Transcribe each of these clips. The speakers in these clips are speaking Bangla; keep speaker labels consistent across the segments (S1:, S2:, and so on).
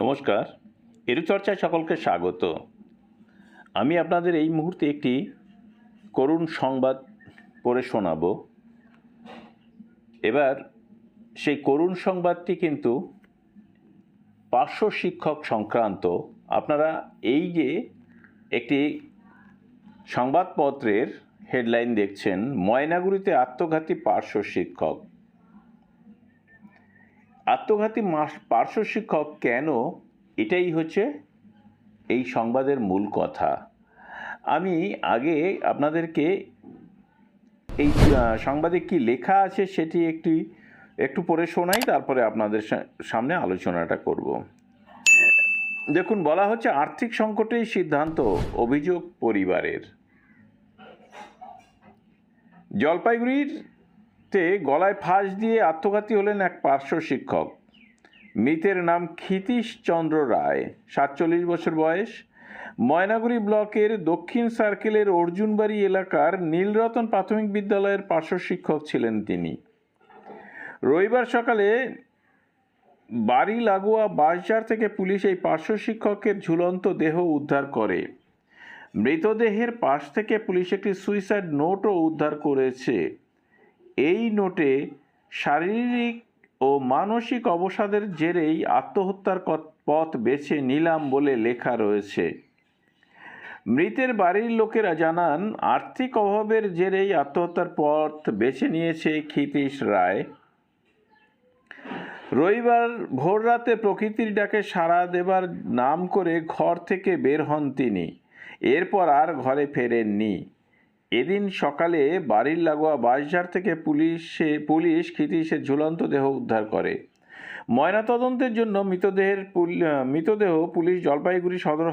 S1: নমস্কার, এডুচর্চায় সকলকে স্বাগত। আমি আপনাদের এই মুহূর্তে একটি করুণ সংবাদ পড়ে শোনাব। এবার সেই করুণ সংবাদটি কিন্তু পার্শ্ব শিক্ষক সংক্রান্ত। আপনারা এই যে একটি সংবাদপত্রের হেডলাইন দেখছেন, ময়নাগুড়িতে আত্মঘাতী পার্শ্ব শিক্ষক। আত্মঘাতী পার্শ্ব শিক্ষক কেন, এটাই হচ্ছে এই সংবাদের মূল কথা। আমি আগে আপনাদেরকে এই সংবাদে কি লেখা আছে সেটি একটু পড়ে শোনাই, তারপরে আপনাদের সামনে আলোচনাটা করব। দেখুন, বলা হচ্ছে আর্থিক সংকটেই সিদ্ধান্ত, অভিযোগ পরিবারের। জলপাইগুড়িতে গলায় ফাঁস দিয়ে আত্মঘাতী হলেন এক পার্শ্ব শিক্ষক। মৃতের নাম ক্ষিতীশ চন্দ্র রায়, 47 বছর বয়স। ময়নাগুড়ি ব্লকের দক্ষিণ সার্কেলের অর্জুনবাড়ি এলাকার নীলরতন প্রাথমিক বিদ্যালয়ের পার্শ্ব শিক্ষক ছিলেন তিনি। রবিবার সকালে বাড়ি লাগোয়া বাঁশঝাড় থেকে পুলিশ এই পার্শ্ব শিক্ষকের ঝুলন্ত দেহ উদ্ধার করে। মৃতদেহের পাশ থেকে পুলিশ একটি সুইসাইড নোটও উদ্ধার করেছে। এই নোটে শারীরিক ও মানসিক অবসাদের জেরেই আত্মহত্যার পথ বেছে নিলাম বলে লেখা রয়েছে। মৃতের বাড়ির লোকেরা জানান, আর্থিক অভাবের জেরেই আত্মহত্যার পথ বেছে নিয়েছে ক্ষিতীশ রায়। রবিবার ভোররাতে প্রকৃতির ডাকে সাড়া দেবার নাম করে ঘর থেকে বের হন তিনি। এরপর আর ঘরে ফেরেননি। এদিন সকালে বাড়ির লাগোয়া বাঁশঝাড় থেকে পুলিশ ক্ষিতীশের ঝুলন্ত দেহ উদ্ধার করে। ময়নাতদন্তের জন্য মৃতদেহ পুলিশ জলপাইগুড়ি সদর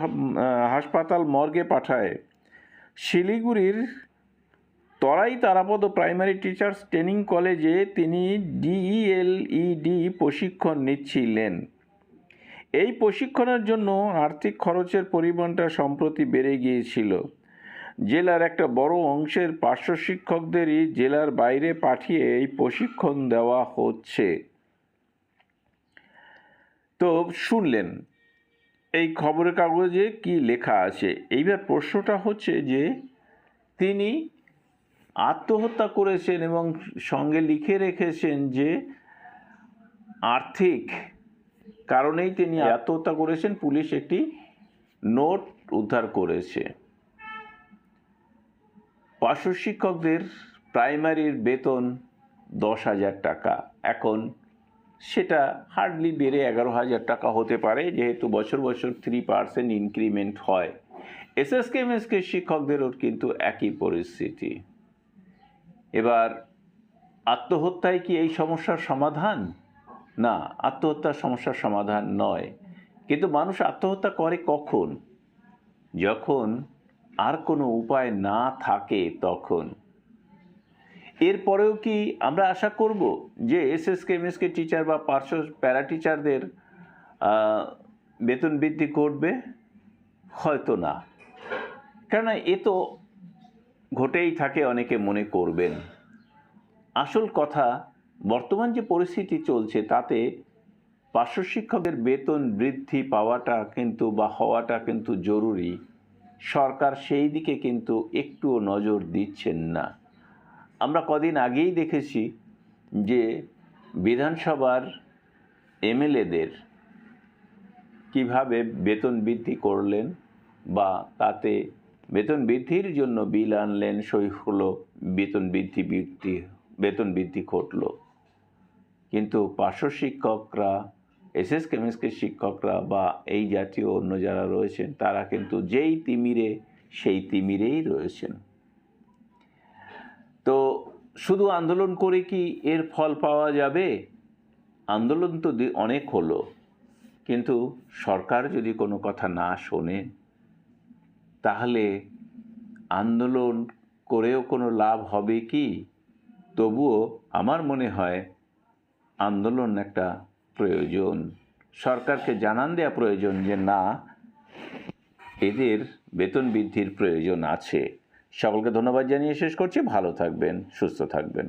S1: হাসপাতাল মর্গে পাঠায়। শিলিগুড়ির তরাই তারাপদ প্রাইমারি টিচার্স ট্রেনিং কলেজে তিনি ডিএলইডি প্রশিক্ষণ নিচ্ছিলেন। এই প্রশিক্ষণের জন্য আর্থিক খরচের পরিমাণটা সম্প্রতি বেড়ে গিয়েছিল। জেলার একটা বড় অংশের পার্শ্ব শিক্ষকদেরই জেলার বাইরে পাঠিয়ে এই প্রশিক্ষণ দেওয়া হচ্ছে। তো শুনলেন এই খবরের কাগজে কি লেখা আছে। এইবার প্রশ্নটা হচ্ছে যে তিনি আত্মহত্যা করেছেন এবং সঙ্গে লিখে রেখেছেন যে আর্থিক কারণেই তিনি আত্মহত্যা করেছেন। পুলিশ একটি নোট উদ্ধার করেছে। পার্শ্ব শিক্ষকদের প্রাইমারির বেতন 10,000 টাকা, এখন সেটা হার্ডলি বেড়ে 11,000 টাকা হতে পারে, যেহেতু বছর বছর 3% ইনক্রিমেন্ট হয়। এসএসকে এমএসকে শিক্ষকদেরও কিন্তু একই পরিস্থিতি। এবার আত্মহত্যায় কি এই সমস্যার সমাধান? না, আত্মহত্যার সমস্যার সমাধান নয়। কিন্তু মানুষ আত্মহত্যা করে কখন? যখন আর কোনো উপায় না থাকে তখন। এরপরেও কি আমরা আশা করব যে এসএসকে এমএসকে টিচার বা পার্শ্ব প্যারা টিচারদের বেতন বৃদ্ধি করবে? হয়তো না, কেননা এ তো ঘটেই থাকে, অনেকে মনে করবেন। আসল কথা, বর্তমান যে পরিস্থিতি চলছে তাতে পার্শ্ব শিক্ষকের বেতন বৃদ্ধি পাওয়াটা কিন্তু বা হওয়াটা কিন্তু জরুরি। সরকার সেই দিকে কিন্তু একটুও নজর দিচ্ছেন না। আমরা কদিন আগেই দেখেছি যে বিধানসভার এমএলএদের কিভাবে বেতন বৃদ্ধি করলেন বা তাতে বেতন বৃদ্ধির জন্য বিল আনলেন, সই হলো, বেতন বৃদ্ধি ঘটল। কিন্তু পার্শ্ব শিক্ষকরা, এসএসকে এমএসকে শিক্ষকরা বা এই জাতীয় অন্য যারা রয়েছেন তারা কিন্তু যেই তিমিরে সেই তিমিরেই রয়েছেন। তো শুধু আন্দোলন করে কি এর ফল পাওয়া যাবে? আন্দোলন তো অনেক হলো, কিন্তু সরকার যদি কোনো কথা না শোনে তাহলে আন্দোলন করেও কোনো লাভ হবে কি? তবুও আমার মনে হয় আন্দোলন একটা প্রয়োজন। সরকারকে জানান দেওয়া প্রয়োজন যে না, এদের বেতন বৃদ্ধির প্রয়োজন আছে। সকলকে ধন্যবাদ জানিয়ে শেষ করছি। ভালো থাকবেন, সুস্থ থাকবেন।